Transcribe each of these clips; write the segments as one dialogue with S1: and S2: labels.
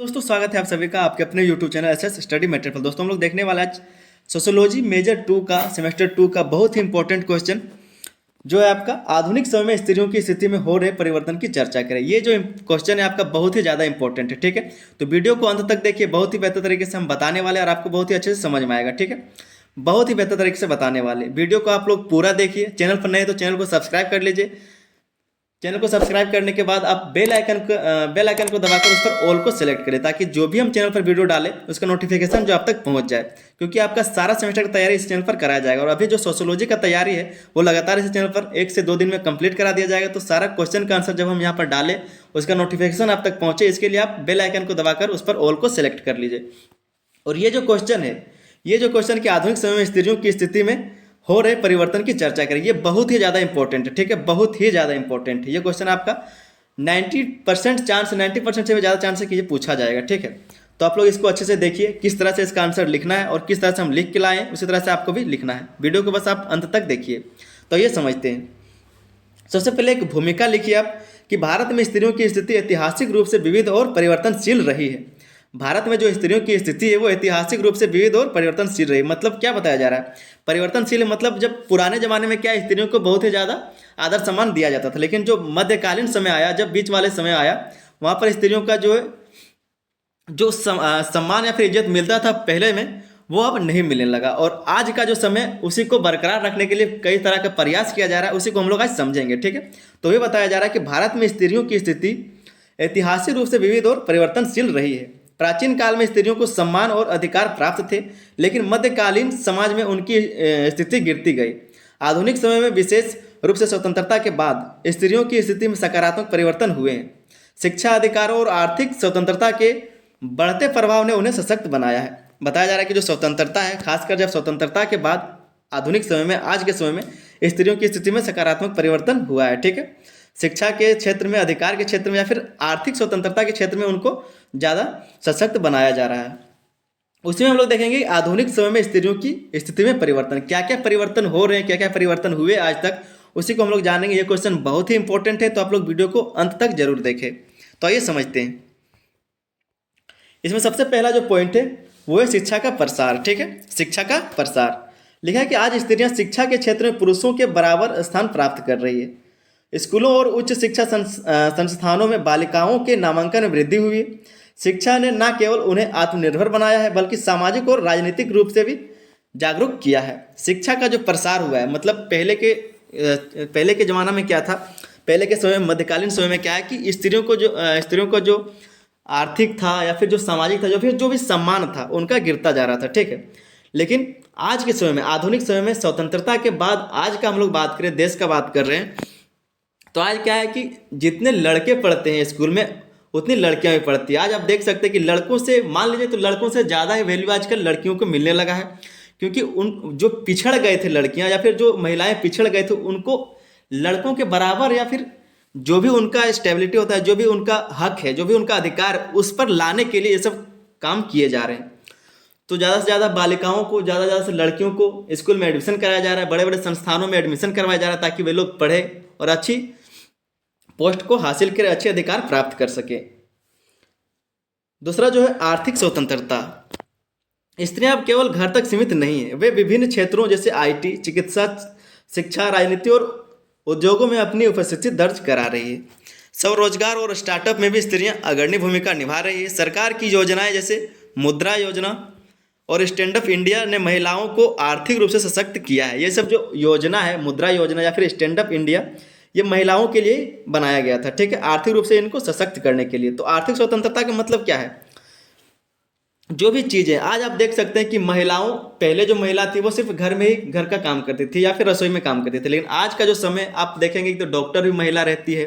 S1: दोस्तों स्वागत है आप सभी का आपके अपने YouTube channel SS study material. दोस्तों हम लोग देखने वाला है सोशियोलॉजी मेजर 2 का सेमेस्टर 2 का बहुत ही इंपॉर्टेंट क्वेश्चन जो है आपका आधुनिक समय में स्त्रियों की स्थिति में हो रहे परिवर्तन की चर्चा करें। ये जो क्वेश्चन है आपका बहुत ही ज़्यादा इंपॉर्टेंट है, ठीक है। तो वीडियो को अंत तक देखिए, बहुत ही बेहतर तरीके से हम बताने वाले हैं और आपको बहुत ही अच्छे से समझ में आएगा, ठीक है। बहुत ही बेहतर तरीके से बताने वाले वीडियो को आप लोग पूरा देखिए। चैनल पर नए तो चैनल को सब्सक्राइब कर लीजिए। चैनल को सब्सक्राइब करने के बाद आप बेल आइकन को दबाकर उस पर ऑल को सेलेक्ट करें ताकि जो भी हम चैनल पर वीडियो डालें उसका नोटिफिकेशन जो आप तक पहुंच जाए, क्योंकि आपका सारा सेमेस्टर की तैयारी इस चैनल पर कराया जाएगा। और अभी जो सोशियोलॉजी का तैयारी है वो लगातार इस चैनल पर 1 से 2 दिन में कंप्लीट करा दिया जाएगा। तो सारा क्वेश्चन का आंसर जब हम यहाँ पर डालें उसका नोटिफिकेशन आप तक पहुँचे, इसके लिए आप बेल आइकन को दबाकर उस पर ऑल को सेलेक्ट कर लीजिए। और ये जो क्वेश्चन है, ये जो क्वेश्चन कि आधुनिक समय में स्त्रियों की स्थिति में हो रहे परिवर्तन की चर्चा करें, ये बहुत ही ज़्यादा इंपॉर्टेंट है, ठीक है। बहुत ही ज़्यादा इंपॉर्टेंट है ये क्वेश्चन। आपका 90% से भी ज़्यादा चांस है कि ये पूछा जाएगा, ठीक है। तो आप लोग इसको अच्छे से देखिए, किस तरह से इसका आंसर लिखना है और किस तरह से हम लिख के लाएँ उसी तरह से आपको भी लिखना है। वीडियो को बस आप अंत तक देखिए तो ये समझते हैं। सबसे पहले एक भूमिका लिखिए आप कि भारत में स्त्रियों की स्थिति ऐतिहासिक रूप से विविध और परिवर्तनशील रही है। भारत में जो स्त्रियों की स्थिति है वो ऐतिहासिक रूप से विविध और परिवर्तनशील रही। मतलब क्या बताया जा रहा है? परिवर्तनशील मतलब जब पुराने जमाने में क्या स्त्रियों को बहुत ही ज़्यादा आदर सम्मान दिया जाता था, लेकिन जो मध्यकालीन समय आया, जब बीच वाले समय आया, वहाँ पर स्त्रियों का जो है सम्मान या फिर इज्जत मिलता था पहले में, वो अब नहीं मिलने लगा। और आज का जो समय उसी को बरकरार रखने के लिए कई तरह का प्रयास किया जा रहा है, उसी को हम लोग आज समझेंगे, ठीक है। तो ये बताया जा रहा है कि भारत में स्त्रियों की स्थिति ऐतिहासिक रूप से विविध और परिवर्तनशील रही है। प्राचीन काल में स्त्रियों को सम्मान और अधिकार प्राप्त थे, लेकिन मध्यकालीन समाज में उनकी स्थिति गिरती गई। आधुनिक समय में विशेष रूप से स्वतंत्रता के बाद स्त्रियों की स्थिति में सकारात्मक परिवर्तन हुए हैं। शिक्षा, अधिकारों और आर्थिक स्वतंत्रता के बढ़ते प्रभाव ने उन्हें सशक्त बनाया है। बताया जा रहा है कि जो स्वतंत्रता है, खासकर जब स्वतंत्रता के बाद आधुनिक समय में, आज के समय में स्त्रियों की स्थिति में सकारात्मक परिवर्तन हुआ है, ठीक है। शिक्षा के क्षेत्र में, अधिकार के क्षेत्र में या फिर आर्थिक स्वतंत्रता के क्षेत्र में उनको ज़्यादा सशक्त बनाया जा रहा है। उसी में हम लोग देखेंगे आधुनिक समय में स्त्रियों की स्थिति में परिवर्तन, क्या क्या परिवर्तन हो रहे हैं, क्या क्या परिवर्तन हुए आज तक, उसी को हम लोग जानेंगे। ये क्वेश्चन बहुत ही इंपॉर्टेंट है, तो आप लोग वीडियो को अंत तक जरूर देखें। तो आइए समझते हैं। इसमें सबसे पहला जो पॉइंट है वो है शिक्षा का प्रसार, ठीक है। शिक्षा का प्रसार लिखा है कि आज स्त्रियां शिक्षा के क्षेत्र में पुरुषों के बराबर स्थान प्राप्त कर रही है। स्कूलों और उच्च शिक्षा संस्थानों में बालिकाओं के नामांकन में वृद्धि हुई है। शिक्षा ने न केवल उन्हें आत्मनिर्भर बनाया है बल्कि सामाजिक और राजनीतिक रूप से भी जागरूक किया है। शिक्षा का जो प्रसार हुआ है, मतलब पहले के ज़माना में क्या था, पहले के समय में, मध्यकालीन समय में क्या है कि स्त्रियों को जो आर्थिक था या फिर जो सामाजिक था, जो भी सम्मान था उनका गिरता जा रहा था, ठीक है। लेकिन आज के समय में, आधुनिक समय में, स्वतंत्रता के बाद आज का हम लोग बात करें, देश का बात कर रहे हैं, तो आज क्या है कि जितने लड़के पढ़ते हैं स्कूल में उतनी लड़कियां भी पढ़ती है। आज आप देख सकते हैं कि लड़कों से, मान लीजिए तो लड़कों से ज़्यादा ही वैल्यू आजकल लड़कियों को मिलने लगा है, क्योंकि उन जो पिछड़ गए थे लड़कियां या फिर जो महिलाएं पिछड़ गए थे, उनको लड़कों के बराबर या फिर जो भी उनका स्टेबिलिटी होता है, जो भी उनका हक है, जो भी उनका अधिकार, उस पर लाने के लिए ये सब काम किए जा रहे हैं। तो ज़्यादा से ज़्यादा बालिकाओं को, ज़्यादा से लड़कियों को स्कूल में एडमिशन कराया जा रहा है, बड़े बड़े संस्थानों में एडमिशन करवाया जा रहा है ताकि वे लोग पढ़े और अच्छी पोस्ट को हासिल कर अच्छे अधिकार प्राप्त कर सके। दूसरा जो है आर्थिक स्वतंत्रता। स्त्रियां अब केवल घर तक सीमित नहीं है, वे विभिन्न क्षेत्रों जैसे आईटी, चिकित्सा, शिक्षा, राजनीति और उद्योगों में अपनी उपस्थिति दर्ज करा रही है। स्वरोजगार और स्टार्टअप में भी स्त्रियां अग्रणी भूमिका निभा रही है। सरकार की योजनाएं जैसे मुद्रा योजना और स्टैंड अप इंडिया ने महिलाओं को आर्थिक रूप से सशक्त किया है। ये सब जो योजना है, मुद्रा योजना या फिर स्टैंड अप इंडिया, ये महिलाओं के लिए बनाया गया था, ठीक है, आर्थिक रूप से इनको सशक्त करने के लिए। तो आर्थिक स्वतंत्रता का मतलब क्या है? जो भी चीज़ें आज आप देख सकते हैं कि महिलाओं, पहले जो महिला थी वो सिर्फ घर में ही घर का काम करती थी या फिर रसोई में काम करती थी, लेकिन आज का जो समय आप देखेंगे तो डॉक्टर भी महिला रहती है।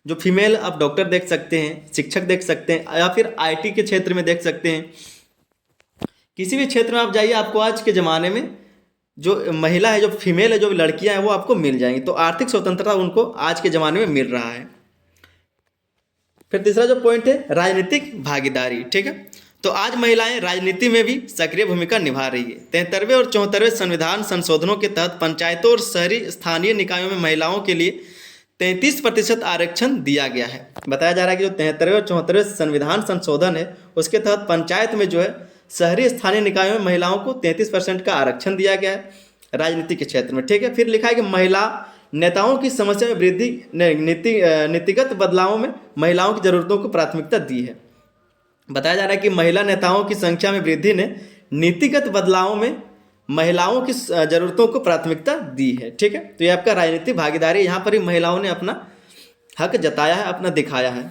S1: जो फीमेल आप डॉक्टर देख सकते हैं, शिक्षक देख सकते हैं, या फिर आईटी के क्षेत्र में देख सकते हैं। किसी भी क्षेत्र में आप जाइए, आपको आज के ज़माने में जो महिला है, जो फीमेल है, जो लड़कियां हैं, वो आपको मिल जाएंगी। तो आर्थिक स्वतंत्रता उनको आज के ज़माने में मिल रहा है। फिर तीसरा जो पॉइंट है राजनीतिक भागीदारी, ठीक है। तो आज महिलाएं राजनीति में भी सक्रिय भूमिका निभा रही है। 73वें और 74वें संविधान संशोधनों के तहत पंचायतों और शहरी स्थानीय निकायों में महिलाओं के लिए 33% आरक्षण दिया गया है। बताया जा रहा है कि जो 73वें और 74वें संविधान संशोधन है उसके तहत पंचायत में जो है शहरी स्थानीय निकायों में महिलाओं को 33% का आरक्षण दिया गया है राजनीति के क्षेत्र में। ठीक है, फिर लिखा है कि महिला नेताओं की समस्या में वृद्धि ने नीतिगत बदलावों में महिलाओं की जरूरतों को प्राथमिकता दी है। बताया जा रहा है कि महिला नेताओं की संख्या में वृद्धि ने नीतिगत बदलावों में महिलाओं की जरूरतों को प्राथमिकता दी है। ठीक है, तो ये आपका राजनीतिक भागीदारी, यहाँ पर ही महिलाओं ने अपना हक जताया है, अपना दिखाया है।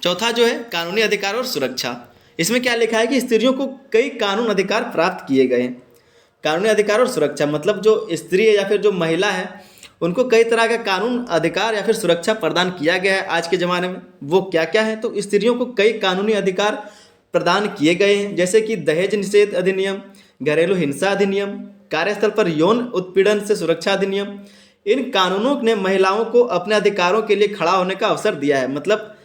S1: चौथा जो है कानूनी अधिकार और सुरक्षा। इसमें क्या लिखा है कि स्त्रियों को कई कानून अधिकार प्राप्त किए गए हैं। कानूनी अधिकार और सुरक्षा मतलब जो स्त्री है या फिर जो महिला है उनको कई तरह का कानून अधिकार या फिर सुरक्षा प्रदान किया गया है आज के ज़माने में। वो क्या क्या है, तो स्त्रियों को कई कानूनी अधिकार प्रदान किए गए हैं, जैसे कि दहेज निषेध अधिनियम, घरेलू हिंसा अधिनियम, कार्यस्थल पर यौन उत्पीड़न से सुरक्षा अधिनियम। इन कानूनों ने महिलाओं को अपने अधिकारों के लिए खड़ा होने का अवसर दिया है। मतलब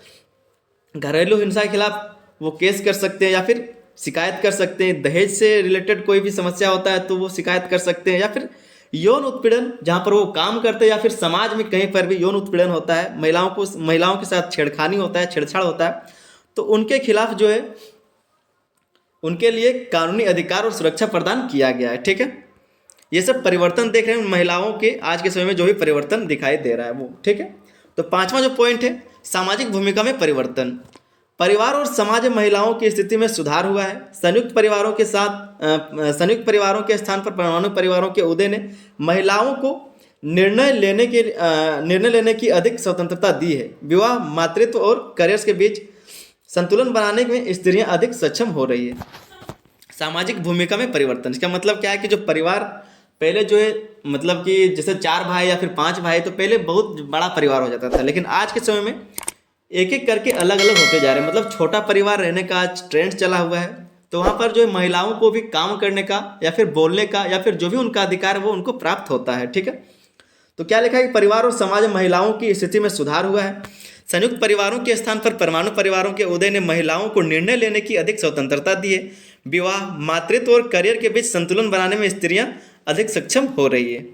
S1: घरेलू हिंसा के खिलाफ वो केस कर सकते हैं या फिर शिकायत कर सकते हैं, दहेज से रिलेटेड कोई भी समस्या होता है तो वो शिकायत कर सकते हैं, या फिर यौन उत्पीड़न जहाँ पर वो काम करते हैं या फिर समाज में कहीं पर भी यौन उत्पीड़न होता है, महिलाओं के साथ छेड़खानी होता है, छेड़छाड़ होता है, तो उनके खिलाफ जो है उनके लिए कानूनी अधिकार और सुरक्षा प्रदान किया गया है। ठीक है, ये सब परिवर्तन देख रहे हैं महिलाओं के आज के समय में जो भी परिवर्तन दिखाई दे रहा है वो। ठीक है, तो पांचवा जो पॉइंट है सामाजिक भूमिका में परिवर्तन। परिवार और समाज में महिलाओं की स्थिति में सुधार हुआ है। संयुक्त परिवारों के स्थान पर परमाणु परिवारों के उदय ने महिलाओं को निर्णय लेने की अधिक स्वतंत्रता दी है। विवाह, मातृत्व और करियर के बीच संतुलन बनाने में स्त्रियां अधिक सक्षम हो रही है। सामाजिक भूमिका में परिवर्तन, इसका मतलब क्या है कि जो परिवार पहले जो है मतलब कि जैसे 4 भाई या फिर 5 भाई, तो पहले बहुत बड़ा परिवार हो जाता था, लेकिन आज के समय में एक एक करके अलग अलग होते जा रहे हैं। मतलब छोटा परिवार रहने का आज ट्रेंड चला हुआ है, तो वहाँ पर जो है महिलाओं को भी काम करने का या फिर बोलने का या फिर जो भी उनका अधिकार है वो उनको प्राप्त होता है। ठीक है, तो क्या लिखा है कि परिवार और समाज में महिलाओं की स्थिति में सुधार हुआ है। संयुक्त परिवारों के स्थान पर परमाणु परिवारों के उदय ने महिलाओं को निर्णय लेने की अधिक स्वतंत्रता दी है। विवाह, मातृत्व और करियर के बीच संतुलन बनाने में स्त्रियां अधिक सक्षम हो रही है।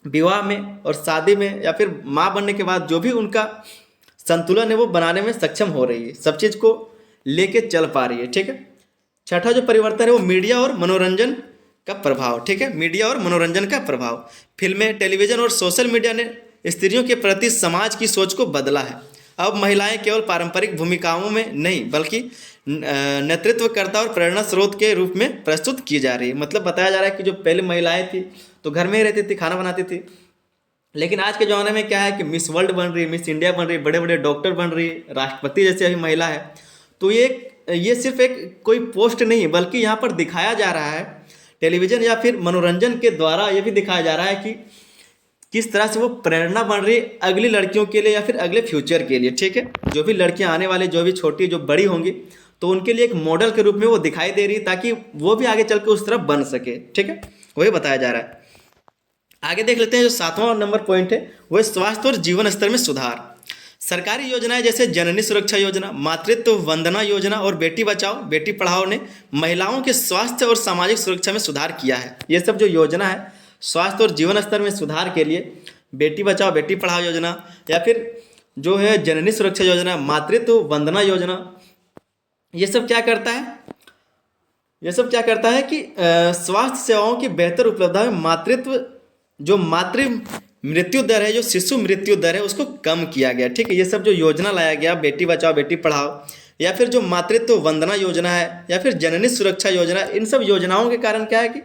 S1: विवाह में और शादी में या फिर माँ बनने के बाद जो भी उनका संतुलन है वो बनाने में सक्षम हो रही है, सब चीज़ को लेके चल पा रही है। ठीक है, छठा जो परिवर्तन है वो मीडिया और मनोरंजन का प्रभाव। ठीक है, मीडिया और मनोरंजन का प्रभाव। फिल्में, टेलीविज़न और सोशल मीडिया ने स्त्रियों के प्रति समाज की सोच को बदला है। अब महिलाएं केवल पारंपरिक भूमिकाओं में नहीं बल्कि नेतृत्वकर्ता और प्रेरणा स्रोत के रूप में प्रस्तुत की जा रही है। मतलब बताया जा रहा है कि जो पहले महिलाएं थी तो घर में ही रहती थी, खाना बनाती थी, लेकिन आज के ज़माने में क्या है कि मिस वर्ल्ड बन रही है, मिस इंडिया बन रही है, बड़े बड़े डॉक्टर बन रही है, राष्ट्रपति जैसे अभी महिला है। तो ये सिर्फ एक कोई पोस्ट नहीं है, बल्कि यहाँ पर दिखाया जा रहा है टेलीविज़न या फिर मनोरंजन के द्वारा ये भी दिखाया जा रहा है कि किस तरह से वो प्रेरणा बन रही है अगली लड़कियों के लिए या फिर अगले फ्यूचर के लिए। ठीक है, जो भी लड़कियां आने वाली, जो भी छोटी, जो बड़ी होंगी, तो उनके लिए एक मॉडल के रूप में वो दिखाई दे रही है ताकि वो भी आगे चल के उस तरफ बन सके। ठीक है, वही बताया जा रहा है। आगे देख लेते हैं, जो 7वां नंबर पॉइंट है वो है स्वास्थ्य और जीवन स्तर में सुधार। सरकारी योजनाएं जैसे जननी सुरक्षा योजना, मातृत्व वंदना योजना और बेटी बचाओ बेटी पढ़ाओ ने महिलाओं के स्वास्थ्य और सामाजिक सुरक्षा में सुधार किया है। ये सब जो योजना है स्वास्थ्य और जीवन स्तर में सुधार के लिए, बेटी बचाओ बेटी पढ़ाओ योजना या फिर जो है जननी सुरक्षा योजना, मातृत्व वंदना योजना, ये सब क्या करता है? ये सब क्या करता है कि स्वास्थ्य सेवाओं की बेहतर उपलब्धता में मातृ मृत्यु दर है, जो शिशु मृत्यु दर है, उसको कम किया गया। ठीक है, ये सब जो योजना लाया गया, बेटी बचाओ बेटी पढ़ाओ या फिर जो मातृत्व वंदना योजना है या फिर जननी सुरक्षा योजना, इन सब योजनाओं के कारण क्या है कि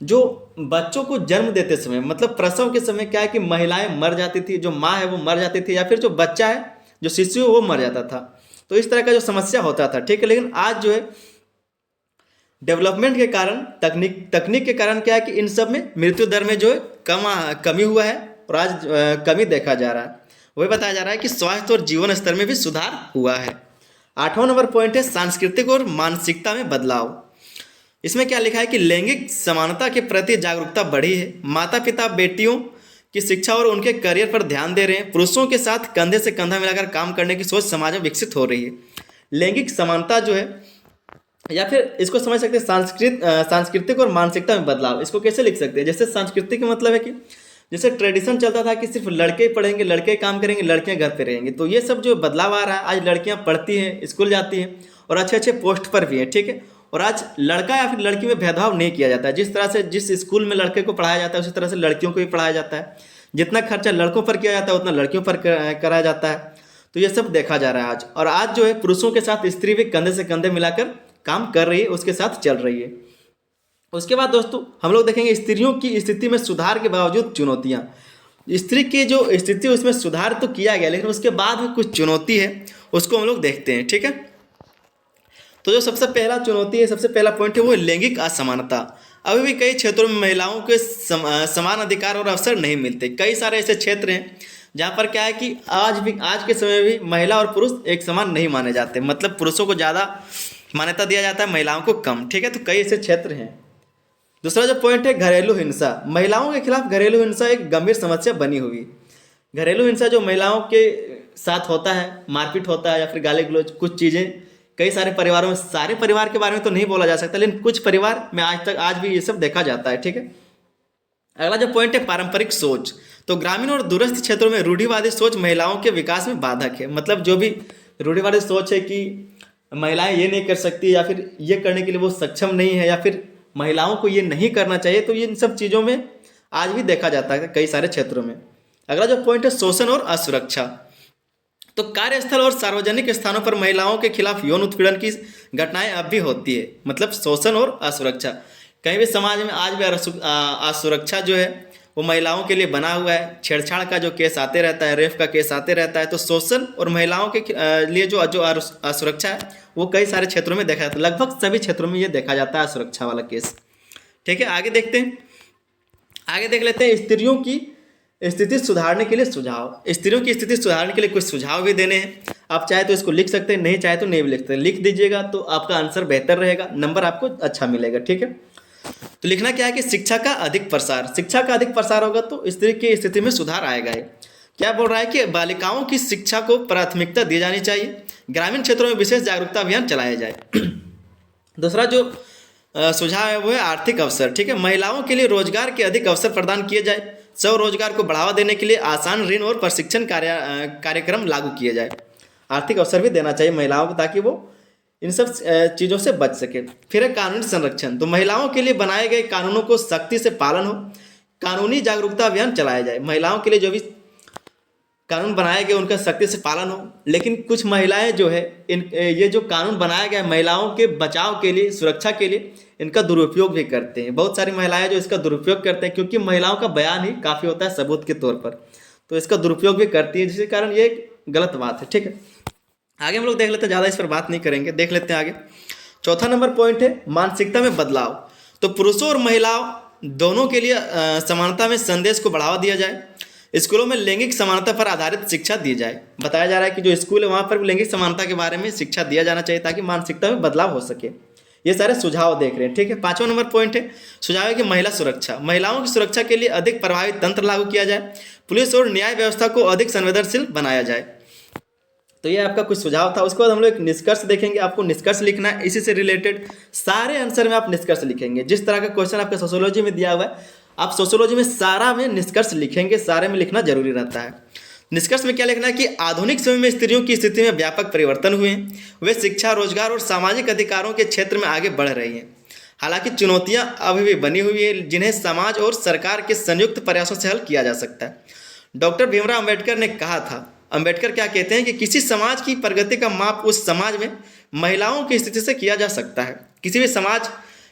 S1: जो बच्चों को जन्म देते समय मतलब प्रसव के समय क्या है कि महिलाएं मर जाती थी, जो माँ है वो मर जाती थी या फिर जो बच्चा है, जो शिशु है वो मर जाता था। तो इस तरह का जो समस्या होता था। ठीक है, लेकिन आज जो है डेवलपमेंट के कारण, तकनीक के कारण क्या है कि इन सब में मृत्यु दर में जो है कमी हुआ है और आज कमी देखा जा रहा है। वही बताया जा रहा है कि स्वास्थ्य और जीवन स्तर में भी सुधार हुआ है। 8वां नंबर पॉइंट है सांस्कृतिक और मानसिकता में बदलाव। इसमें क्या लिखा है कि लैंगिक समानता के प्रति जागरूकता बढ़ी है। माता पिता बेटियों की शिक्षा और उनके करियर पर ध्यान दे रहे हैं। पुरुषों के साथ कंधे से कंधा मिलाकर काम करने की सोच समाज में विकसित हो रही है। लैंगिक समानता जो है, या फिर इसको समझ सकते हैं सांस्कृतिक और मानसिकता में बदलाव। इसको कैसे लिख सकते हैं? जैसे सांस्कृतिक का मतलब है कि जैसे ट्रेडिशन चलता था कि सिर्फ लड़के ही पढ़ेंगे, लड़के ही काम करेंगे, लड़कियां घर पे रहेंगी, तो ये सब जो बदलाव आ रहा है, आज लड़कियां पढ़ती हैं, स्कूल जाती हैं और अच्छे अच्छे पोस्ट पर भी हैं, ठीक है। और आज लड़का या फिर लड़की में भेदभाव नहीं किया जाता है। जिस तरह से जिस स्कूल में लड़के को पढ़ाया जाता है उसी तरह से लड़कियों को भी पढ़ाया जाता है। जितना खर्चा लड़कों पर किया जाता है उतना लड़कियों पर कराया जाता है। तो ये सब देखा जा रहा है आज। और आज जो है पुरुषों के साथ स्त्री भी कंधे से कंधे मिलाकर काम कर रही है, उसके साथ चल रही है। उसके बाद दोस्तों हम लोग देखेंगे स्त्रियों की स्थिति में सुधार के बावजूद चुनौतियां। स्त्री की जो स्थिति उसमें सुधार तो किया गया, लेकिन उसके बाद भी कुछ चुनौती है, उसको हम लोग देखते हैं, ठीक है। तो जो सबसे पहला चुनौती है, सबसे पहला पॉइंट है वो लैंगिक असमानता। अभी भी कई क्षेत्रों में महिलाओं के समान अधिकार और अवसर नहीं मिलते। कई सारे ऐसे क्षेत्र हैं जहाँ पर क्या है कि आज के समय भी महिला और पुरुष एक समान नहीं माने जाते, मतलब पुरुषों को ज़्यादा मान्यता दिया जाता है, महिलाओं को कम, ठीक है। तो कई ऐसे क्षेत्र हैं। दूसरा जो पॉइंट है घरेलू हिंसा। महिलाओं के खिलाफ घरेलू हिंसा एक गंभीर समस्या बनी हुई। घरेलू हिंसा जो महिलाओं के साथ होता है, मारपीट होता है या फिर गाली गलौज, कुछ चीज़ें कई सारे परिवारों में, सारे परिवार के बारे में तो नहीं बोला जा सकता, लेकिन कुछ परिवार में आज भी ये सब देखा जाता है, ठीक है। अगला जो पॉइंट है पारंपरिक सोच। तो ग्रामीण और दूरस्थ क्षेत्रों में रूढ़िवादी सोच महिलाओं के विकास में बाधक है। मतलब जो भी रूढ़िवादी सोच है कि महिलाएं ये नहीं कर सकती या फिर ये करने के लिए वो सक्षम नहीं है या फिर महिलाओं को ये नहीं करना चाहिए, तो ये इन सब चीज़ों में आज भी देखा जाता है कई सारे क्षेत्रों में। अगला जो पॉइंट है शोषण और असुरक्षा। तो कार्यस्थल और सार्वजनिक स्थानों पर महिलाओं के खिलाफ यौन उत्पीड़न की घटनाएं अब भी होती है। मतलब शोषण और असुरक्षा, कहीं भी समाज में आज भी असुरक्षा जो है वो महिलाओं के लिए बना हुआ है। छेड़छाड़ का जो केस आते रहता है, रेप का केस आते रहता है। तो शोषण और महिलाओं के लिए जो असुरक्षा है वो कई सारे क्षेत्रों में देखा जाता है। लगभग सभी क्षेत्रों में ये देखा जाता है असुरक्षा वाला केस, ठीक है। आगे देखते हैं, आगे देख लेते हैं स्त्रियों की स्थिति सुधारने के लिए सुझाव। स्त्रियों की स्थिति सुधारने के लिए कुछ सुझाव भी देने हैं। आप चाहे तो इसको लिख सकते हैं, नहीं चाहे तो नहीं भी लिख सकते। लिख दीजिएगा तो आपका आंसर बेहतर रहेगा, नंबर आपको अच्छा मिलेगा, ठीक है। तो लिखना क्या है कि शिक्षा का अधिक प्रसार। शिक्षा का अधिक प्रसार होगा तो स्त्री की स्थिति में सुधार आएगा। क्या बोल रहा है कि बालिकाओं की शिक्षा को प्राथमिकता दी जानी चाहिए। ग्रामीण क्षेत्रों में विशेष जागरूकता अभियान चलाया जाए। दूसरा जो सुझाव है वो है आर्थिक अवसर, ठीक है। महिलाओं के लिए रोजगार के अधिक अवसर प्रदान किए जाए। स्वरोजगार को बढ़ावा देने के लिए आसान ऋण और प्रशिक्षण कार्यक्रम लागू किए जाए। आर्थिक अवसर भी देना चाहिए महिलाओं को ताकि वो इन सब चीज़ों से बच सके। फिर है कानूनी संरक्षण। तो महिलाओं के लिए बनाए गए कानूनों को सख्ती से पालन हो। कानूनी जागरूकता अभियान चलाया जाए। महिलाओं के लिए जो भी कानून बनाए गए उनका सख्ती से पालन हो। लेकिन कुछ महिलाएं जो है ये जो कानून बनाया गया महिलाओं के बचाव के लिए, सुरक्षा के लिए, इनका दुरुपयोग भी करते हैं। बहुत सारी महिलाएं जो इसका दुरुपयोग करते हैं, क्योंकि महिलाओं का बयान ही काफ़ी होता है सबूत के तौर पर, तो इसका दुरुपयोग भी करती है, जिसके कारण ये एक गलत बात है, ठीक है। आगे हम लोग देख लेते हैं, ज़्यादा इस पर बात नहीं करेंगे, देख लेते हैं आगे। चौथा नंबर पॉइंट है मानसिकता में बदलाव। तो पुरुषों और महिलाओं दोनों के लिए समानता में संदेश को बढ़ावा दिया जाए। स्कूलों में लैंगिक समानता पर आधारित शिक्षा दी जाए। बताया जा रहा है कि जो स्कूल है वहाँ पर लैंगिक समानता के बारे में शिक्षा दिया जाना चाहिए ताकि मानसिकता में बदलाव हो सके। ये सारे सुझाव देख रहे हैं, ठीक है। पांचवा नंबर पॉइंट है सुझाव है कि महिला सुरक्षा। महिलाओं की सुरक्षा के लिए अधिक प्रभावी तंत्र लागू किया जाए। पुलिस और न्याय व्यवस्था को अधिक संवेदनशील बनाया जाए। तो ये आपका कुछ सुझाव था। उसके बाद हम लोग एक निष्कर्ष देखेंगे। आपको निष्कर्ष लिखना है, इसी से रिलेटेड सारे आंसर में आप निष्कर्ष लिखेंगे। जिस तरह का क्वेश्चन आपका सोशियोलॉजी में दिया हुआ है, आप सोशियोलॉजी में सारा में निष्कर्ष लिखेंगे। सारे में लिखना जरूरी रहता है। निष्कर्ष में क्या लिखना है कि आधुनिक समय में स्त्रियों की स्थिति में व्यापक परिवर्तन हुए हैं। वे शिक्षा, रोजगार और सामाजिक अधिकारों के क्षेत्र में आगे बढ़ रही हैं। हालांकि चुनौतियां अभी भी बनी हुई है, जिन्हें समाज और सरकार के संयुक्त प्रयासों से हल किया जा सकता है। डॉक्टर भीमराव अंबेडकर ने कहा था, अंबेडकर क्या कहते हैं कि किसी समाज की प्रगति का माप उस समाज में महिलाओं की स्थिति से किया जा सकता है। किसी भी समाज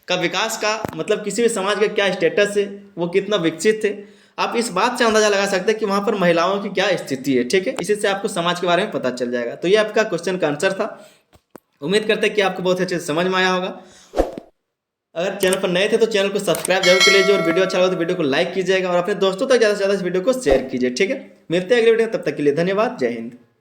S1: का विकास का मतलब किसी भी समाज का क्या स्टेटस है, वो कितना विकसित है, आप इस बात से अंदाजा लगा सकते हैं कि वहाँ पर महिलाओं की क्या स्थिति है, ठीक है। इसी से आपको समाज के बारे में पता चल जाएगा। तो ये आपका क्वेश्चन का आंसर था। उम्मीद करते हैं कि आपको बहुत अच्छे से समझ में आया होगा। अगर चैनल पर नए थे तो चैनल को सब्सक्राइब जरूर कर लीजिए और वीडियो अच्छा लगा तो वीडियो को लाइक कीजिएगा और अपने दोस्तों तक ज़्यादा से ज़्यादा इस वीडियो को शेयर कीजिए, ठीक है। मिलते हैं अगले वीडियो में, तब तक के लिए धन्यवाद। जय हिंद।